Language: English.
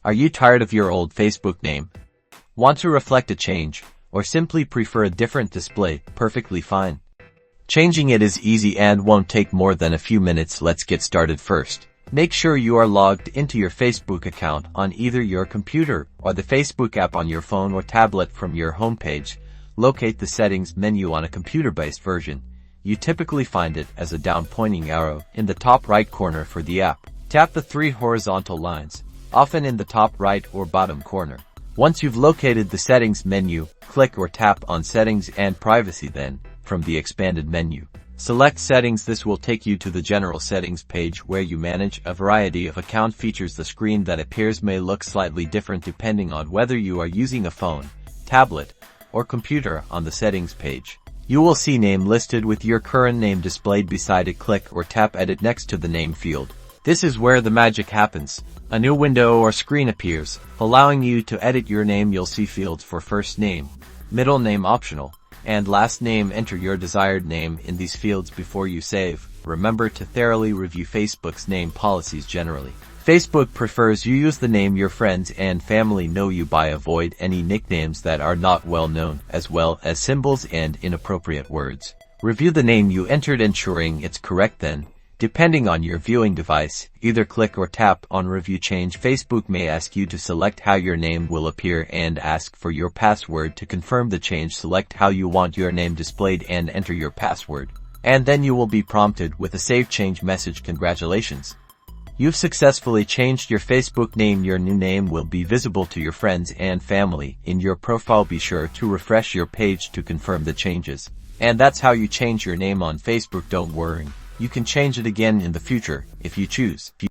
Are you tired of your old Facebook name? Want to reflect a change, or simply prefer a different display? Perfectly fine. Changing it is easy and won't take more than a few minutes. Let's get started first. Make sure you are logged into your Facebook account on either your computer or the Facebook app on your phone or tablet. From your homepage, locate the settings menu on a computer-based version. You typically find it as a down-pointing arrow in the top right corner for the app. Tap the three horizontal lines, often in the top right or bottom corner. Once you've located the settings menu, click or tap on Settings and Privacy. Then, from the expanded menu, select Settings. This will take you to the General Settings page where you manage a variety of account features. The screen that appears may look slightly different depending on whether you are using a phone, tablet, or computer. On the Settings page, you will see Name listed with your current name displayed beside it. Click or tap Edit next to the name field. This is where the magic happens. A new window or screen appears, allowing you to edit your name. You'll see fields for first name, middle name optional, and last name. Enter your desired name in these fields before you save. Remember to thoroughly review Facebook's name policies. Generally, Facebook prefers you use the name your friends and family know you by. Avoid any nicknames that are not well known, as well as symbols and inappropriate words. Review the name you entered, ensuring it's correct. Then, depending on your viewing device, either click or tap on Review Change. Facebook may ask you to select how your name will appear and ask for your password to confirm the change. Select how you want your name displayed and enter your password, and then you will be prompted with a Save Change message. Congratulations! You've successfully changed your Facebook name. Your new name will be visible to your friends and family in your profile. Be sure to refresh your page to confirm the changes. And that's how you change your name on Facebook. Don't worry, you can change it again in the future if you choose.